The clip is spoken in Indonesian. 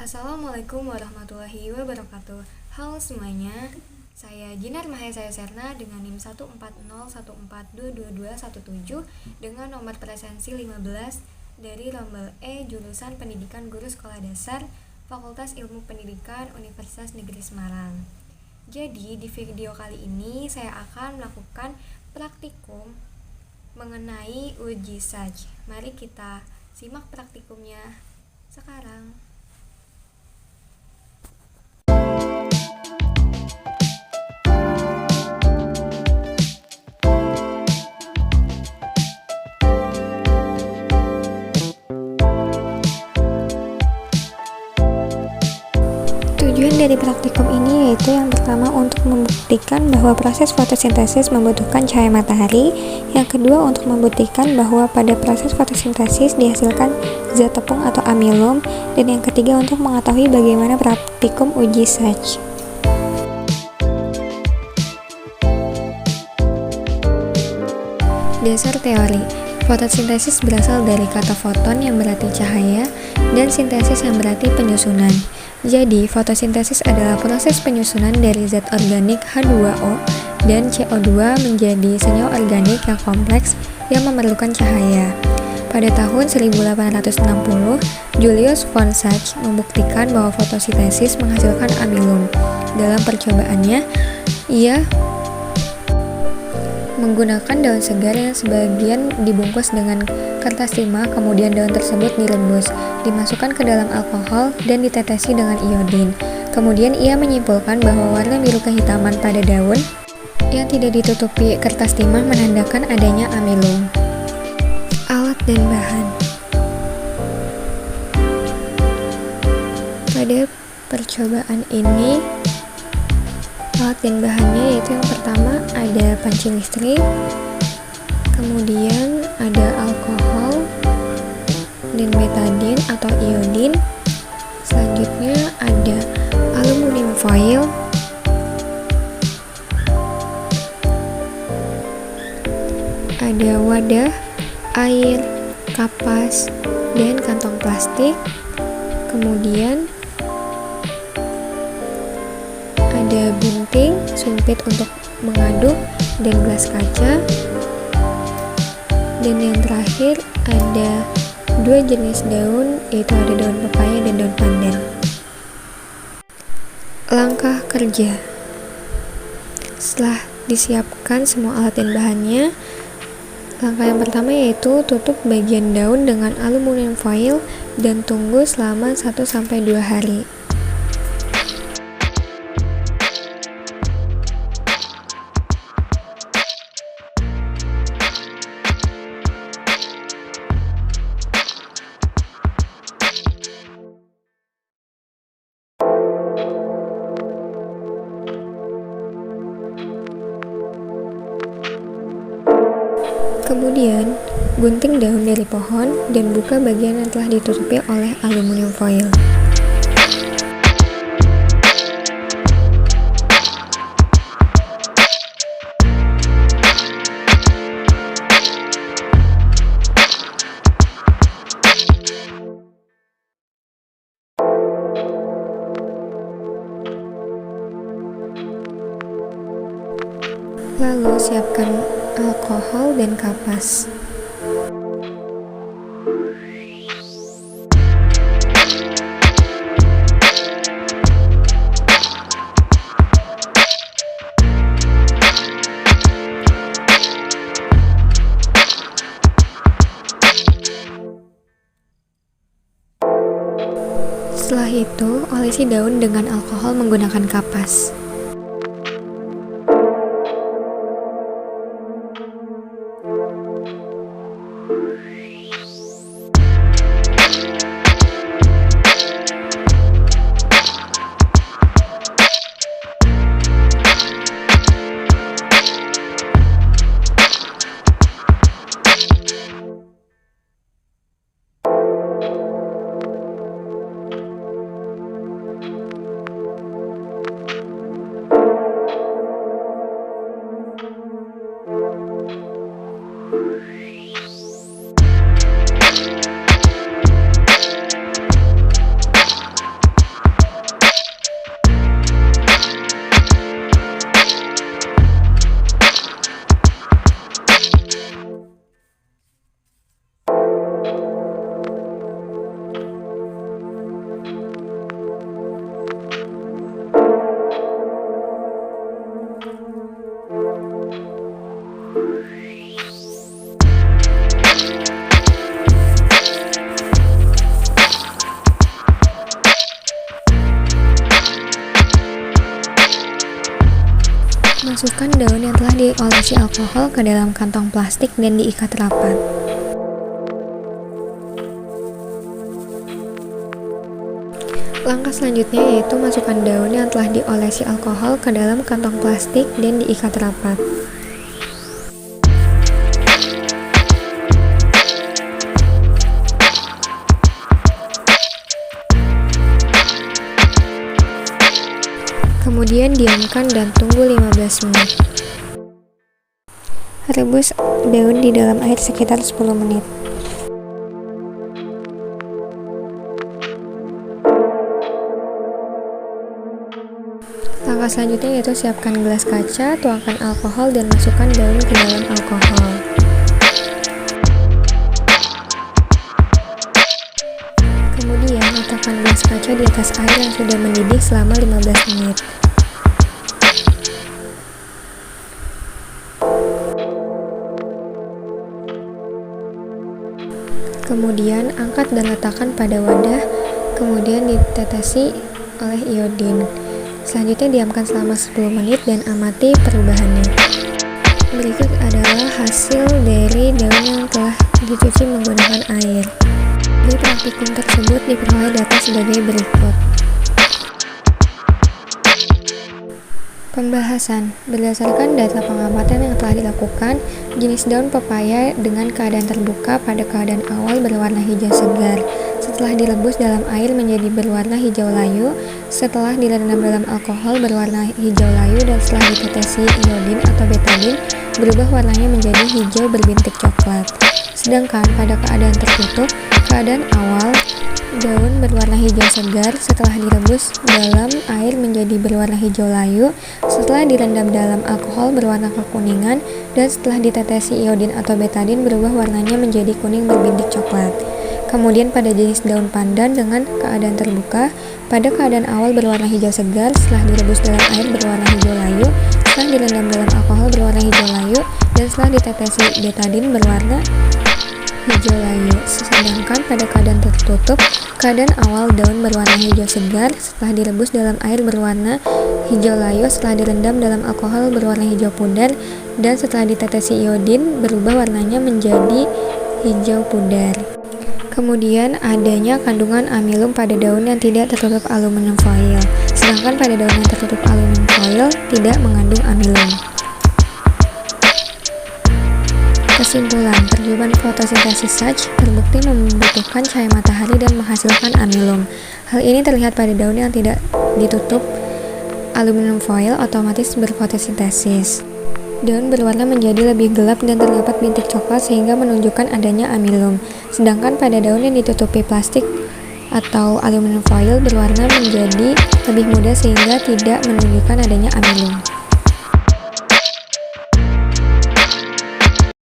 Assalamualaikum warahmatullahi wabarakatuh. Halo semuanya, saya Jinar Mahesa Serna dengan NIM 14014222217 dengan nomor presensi 15 dari Rombel E jurusan Pendidikan Guru Sekolah Dasar Fakultas Ilmu Pendidikan Universitas Negeri Semarang. Jadi di video kali ini saya akan melakukan praktikum mengenai uji SAJ. Mari kita simak praktikumnya sekarang. Tujuan dari praktikum ini yaitu yang pertama untuk membuktikan bahwa proses fotosintesis membutuhkan cahaya matahari, yang kedua untuk membuktikan bahwa pada proses fotosintesis dihasilkan zat tepung atau amilum, dan yang ketiga untuk mengetahui bagaimana praktikum uji SAJ. Dasar teori. Fotosintesis berasal dari kata foton yang berarti cahaya dan sintesis yang berarti penyusunan. Jadi, fotosintesis adalah proses penyusunan dari zat organik H2O dan CO2 menjadi senyawa organik yang kompleks yang memerlukan cahaya. Pada tahun 1860, Julius von Sachs membuktikan bahwa fotosintesis menghasilkan amilum. Dalam percobaannya, ia menggunakan daun segar yang sebagian dibungkus dengan kertas timah, kemudian daun tersebut direbus, dimasukkan ke dalam alkohol, dan ditetesi dengan iodin. Kemudian ia menyimpulkan bahwa warna biru kehitaman pada daun yang tidak ditutupi kertas timah menandakan adanya amilum. Alat dan bahan. Pada percobaan ini, alat dan bahannya yaitu yang pertama ada panci listrik, kemudian ada alkohol dan betadin atau iodin. Selanjutnya ada aluminium foil, ada wadah, air, kapas, dan kantong plastik. Kemudian ada gunting, sumpit untuk mengaduk, dan gelas kaca. Dan yang terakhir ada dua jenis daun, yaitu ada daun pepaya dan daun pandan. Langkah kerja. Setelah disiapkan semua alat dan bahannya, langkah yang pertama yaitu tutup bagian daun dengan aluminium foil dan tunggu selama 1-2 hari. Kemudian, gunting daun dari pohon dan buka bagian yang telah ditutupi oleh aluminium foil. Lalu siapkan alkohol dan kapas. Setelah itu, olesi daun dengan alkohol menggunakan kapas. Masukkan daun yang telah diolesi alkohol ke dalam kantong plastik dan diikat rapat. Langkah selanjutnya yaitu masukkan daun yang telah diolesi alkohol ke dalam kantong plastik dan diikat rapat. Kemudian diamkan dan tunggu 15 menit. Rebus daun di dalam air sekitar 10 menit. Langkah selanjutnya yaitu siapkan gelas kaca, tuangkan alkohol dan masukkan daun ke dalam alkohol. Kemudian letakkan gelas kaca di atas air yang sudah mendidih selama 15 menit. Kemudian angkat dan letakkan pada wadah, kemudian ditetesi oleh iodin. Selanjutnya diamkan selama 10 menit dan amati perubahannya. Berikut adalah hasil dari daun yang telah dicuci menggunakan air. Dari praktikum tersebut diperoleh data sebagai berikut. Pembahasan. Berdasarkan data pengamatan yang telah dilakukan, jenis daun pepaya dengan keadaan terbuka pada keadaan awal berwarna hijau segar. Setelah direbus dalam air menjadi berwarna hijau layu, setelah direndam dalam alkohol berwarna hijau layu, dan setelah ditetesi iodin atau betadin berubah warnanya menjadi hijau berbintik coklat. Sedangkan pada keadaan tertutup, keadaan awal daun berwarna hijau segar, setelah direbus dalam air menjadi berwarna hijau layu, setelah direndam dalam alkohol berwarna kekuningan, dan setelah ditetesi iodin atau betadin berubah warnanya menjadi kuning berbintik coklat. Kemudian pada jenis daun pandan dengan keadaan terbuka, pada keadaan awal berwarna hijau segar, setelah direbus dalam air berwarna hijau layu, setelah direndam dalam alkohol berwarna hijau layu, dan setelah ditetesi betadin berwarna hijau layu. Sedangkan pada keadaan tertutup, keadaan awal daun berwarna hijau segar, setelah direbus dalam air berwarna hijau layu, setelah direndam dalam alkohol berwarna hijau pudar, dan setelah ditetesi iodin berubah warnanya menjadi hijau pudar. Kemudian adanya kandungan amilum pada daun yang tidak tertutup aluminium foil, sedangkan pada daun yang tertutup aluminium foil tidak mengandung amilum. Kesimpulan, percobaan fotosintesis SAJ terbukti membutuhkan cahaya matahari dan menghasilkan amilum. Hal ini terlihat pada daun yang tidak ditutup aluminium foil otomatis berfotosintesis. Daun berwarna menjadi lebih gelap dan terdapat bintik coklat sehingga menunjukkan adanya amilum. Sedangkan pada daun yang ditutupi plastik atau aluminium foil berwarna menjadi lebih muda sehingga tidak menunjukkan adanya amilum.